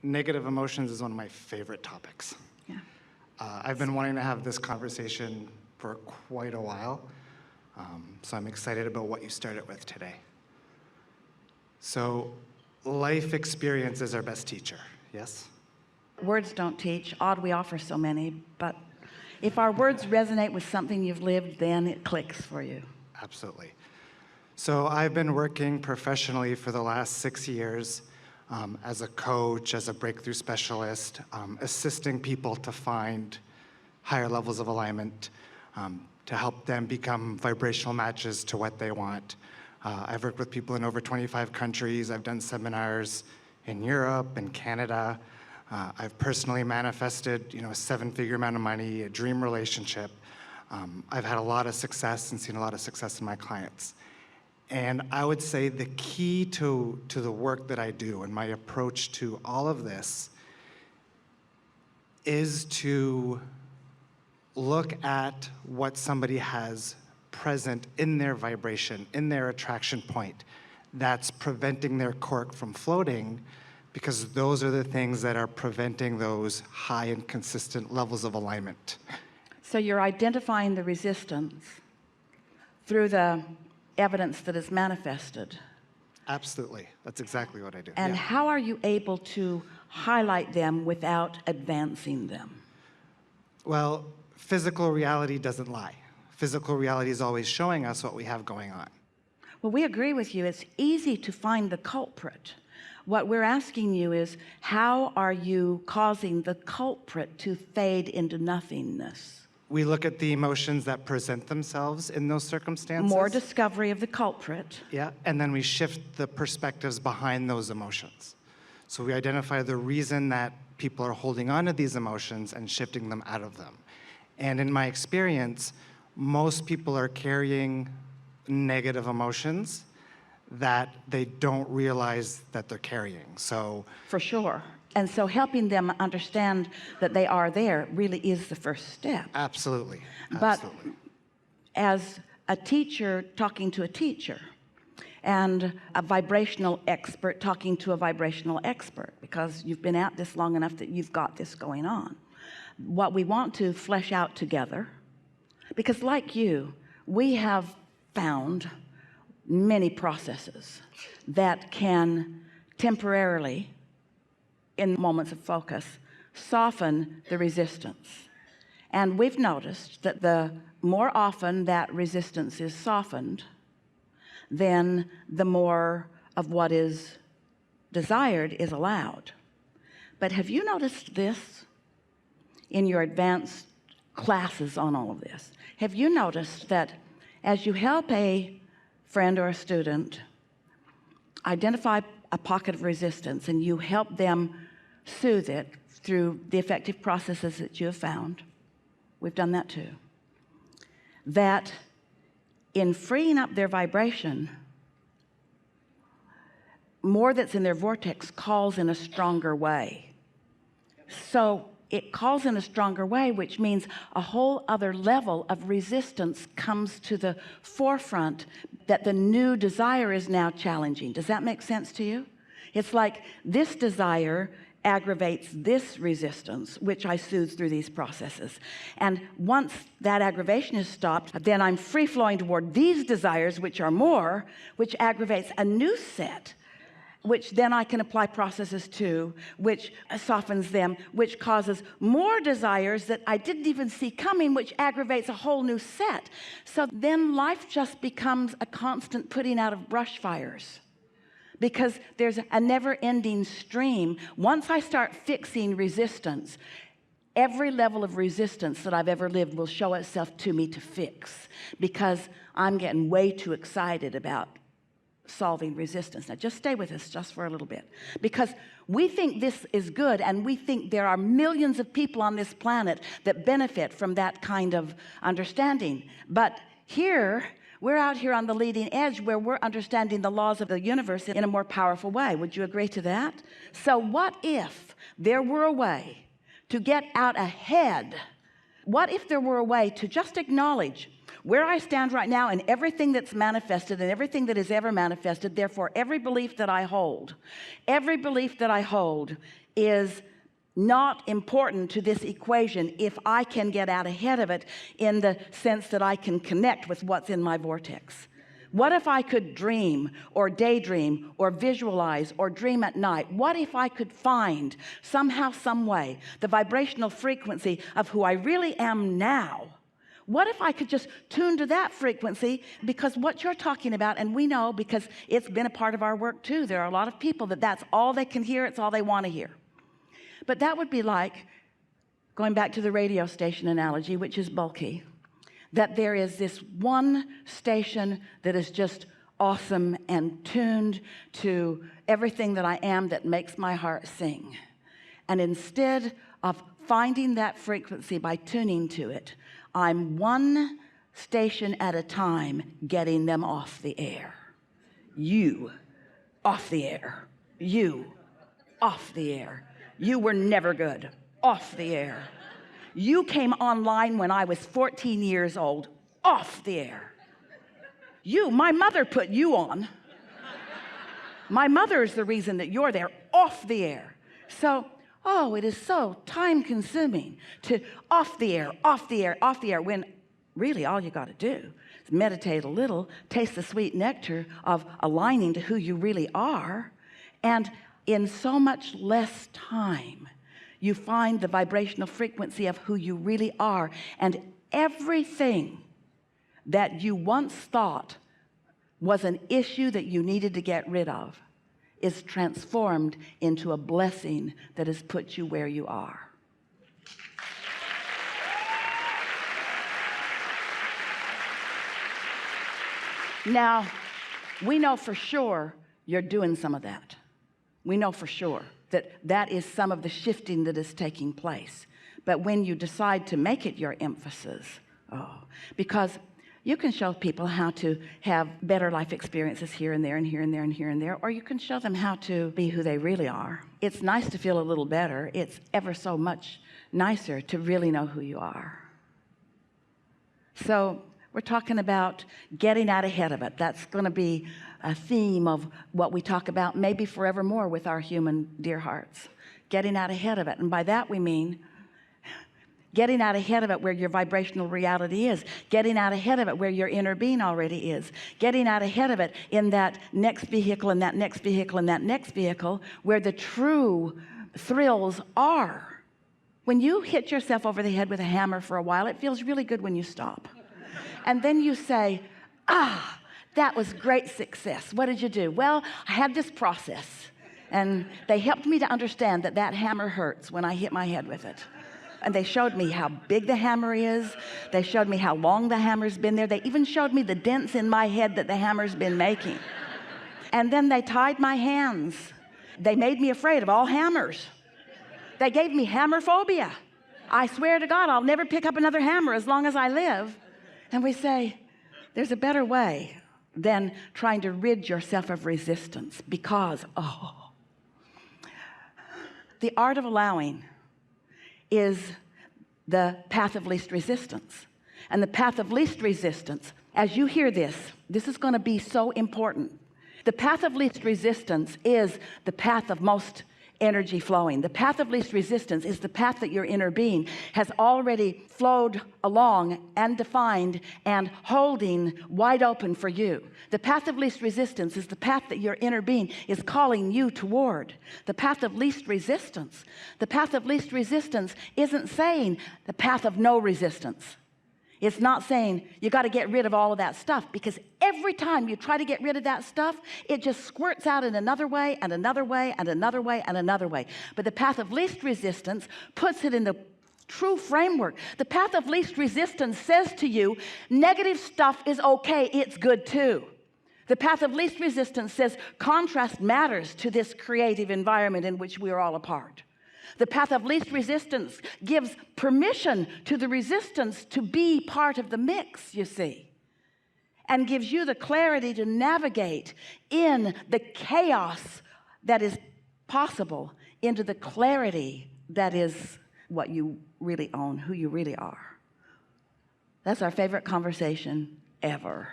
Negative emotions is one of my favorite topics. Yeah. I've been wanting to have this conversation for quite a while, so I'm excited about what you started with today. So, life experience is our best teacher, yes? Words don't teach. Odd we offer so many, but if our words resonate with something you've lived, then it clicks for you. Absolutely. So I've been working professionally for the last 6 years as a coach, as a breakthrough specialist, assisting people to find higher levels of alignment, to help them become vibrational matches to what they want. I've worked with people in over 25 countries. I've done seminars in Europe and Canada. I've personally manifested, a 7-figure amount of money, a dream relationship. I've had a lot of success and seen a lot of success in my clients. And I would say the key to the work that I do and my approach to all of this is to look at what somebody has present in their vibration, in their attraction point, that's preventing their cork from floating, because those are the things that are preventing those high and consistent levels of alignment. So you're identifying the resistance through the evidence that is manifested. Absolutely. That's exactly what I do. And how are you able to highlight them without advancing them? Well, physical reality doesn't lie. Physical reality is always showing us what we have going on. Well, we agree with you. It's easy to find the culprit. What we're asking you is, how are you causing the culprit to fade into nothingness? We look at the emotions that present themselves in those circumstances. More discovery of the culprit. Yeah, and then we shift the perspectives behind those emotions. So we identify the reason that people are holding on to these emotions and shifting them out of them. And in my experience, most people are carrying negative emotions that they don't realize that they're carrying. So for sure. And so helping them understand that they are there really is the first step. Absolutely. But as a teacher talking to a teacher, and a vibrational expert talking to a vibrational expert, because you've been at this long enough that you've got this going on, what we want to flesh out together, because like you, we have found many processes that can temporarily, in moments of focus, soften the resistance. And we've noticed that the more often that resistance is softened, then the more of what is desired is allowed. But have you noticed this in your advanced classes on all of this? Have you noticed that as you help a friend or a student identify a pocket of resistance and you help them soothe it through the effective processes that you have found, we've done that too, that in freeing up their vibration, more that's in their vortex calls in a stronger way. So it calls in a stronger way, which means a whole other level of resistance comes to the forefront that the new desire is now challenging. Does that make sense to you? It's like this desire aggravates this resistance, which I soothe through these processes. And once that aggravation is stopped, then I'm free-flowing toward these desires, which are more, which aggravates a new set, which then I can apply processes to, which softens them, which causes more desires that I didn't even see coming, which aggravates a whole new set. So then life just becomes a constant putting out of brush fires, because there's a never-ending stream. Once I start fixing resistance, every level of resistance that I've ever lived will show itself to me to fix, because I'm getting way too excited about solving resistance. Now just stay with us just for a little bit, because we think this is good, and we think there are millions of people on this planet that benefit from that kind of understanding. But here, we're out here on the leading edge, where we're understanding the laws of the universe in a more powerful way. Would you agree to that? So what if there were a way to get out ahead? What if there were a way to just acknowledge where I stand right now and everything that's manifested and everything that is ever manifested, therefore every belief that I hold is not important to this equation if I can get out ahead of it, in the sense that I can connect with what's in my vortex. What if I could dream or daydream or visualize or dream at night? What if I could find somehow, some way, the vibrational frequency of who I really am now? What if I could just tune to that frequency? Because what you're talking about, and we know because it's been a part of our work too, there are a lot of people that's all they can hear, it's all they want to hear. But that would be like, going back to the radio station analogy, which is bulky, that there is this one station that is just awesome and tuned to everything that I am, that makes my heart sing. And instead of finding that frequency by tuning to it, I'm one station at a time getting them off the air. You off the air. You off the air. You were never good. Off the air. You came online when I was 14 years old. Off the air. You, my mother put you on. My mother is the reason that you're there. Off the air. So, oh, it is so time consuming to off the air, off the air, off the air, when really all you got to do is meditate a little, taste the sweet nectar of aligning to who you really are, and in so much less time you find the vibrational frequency of who you really are, and everything that you once thought was an issue that you needed to get rid of is transformed into a blessing that has put you where you are. Now, we know for sure you're doing some of that. We know for sure that that is some of the shifting that is taking place. But when you decide to make it your emphasis, because you can show people how to have better life experiences here and there and here and there and here and there, or you can show them how to be who they really are. It's nice to feel a little better. It's ever so much nicer to really know who you are. So we're talking about getting out ahead of it. That's going to be a theme of what we talk about maybe forevermore with our human dear hearts. Getting out ahead of it. And by that we mean getting out ahead of it where your vibrational reality is, getting out ahead of it where your inner being already is, getting out ahead of it in that next vehicle and that next vehicle and that next vehicle where the true thrills are. When you hit yourself over the head with a hammer for a while, it feels really good when you stop. And then you say, that was great success. What did you do? Well, I had this process, and they helped me to understand that that hammer hurts when I hit my head with it. And they showed me how big the hammer is. They showed me how long the hammer's been there. They even showed me the dents in my head that the hammer's been making. And then they tied my hands. They made me afraid of all hammers. They gave me hammer phobia. I swear to God, I'll never pick up another hammer as long as I live. And we say, there's a better way than trying to rid yourself of resistance, because, the art of allowing is the path of least resistance. And the path of least resistance, as you hear this is going to be so important. The path of least resistance is the path of most energy flowing. The path of least resistance is the path that your inner being has already flowed along and defined and holding wide open for you. The path of least resistance is the path that your inner being is calling you toward. The path of least resistance. The path of least resistance isn't saying the path of no resistance. It's not saying you got to get rid of all of that stuff, because every time you try to get rid of that stuff, it just squirts out in another way and another way and another way and another way. But the path of least resistance puts it in the true framework. The path of least resistance says to you, negative stuff is okay, it's good too. The path of least resistance says contrast matters to this creative environment in which we are all a part. The path of least resistance gives permission to the resistance to be part of the mix, you see, and gives you the clarity to navigate in the chaos that is possible into the clarity that is what you really own, who you really are. That's our favorite conversation ever.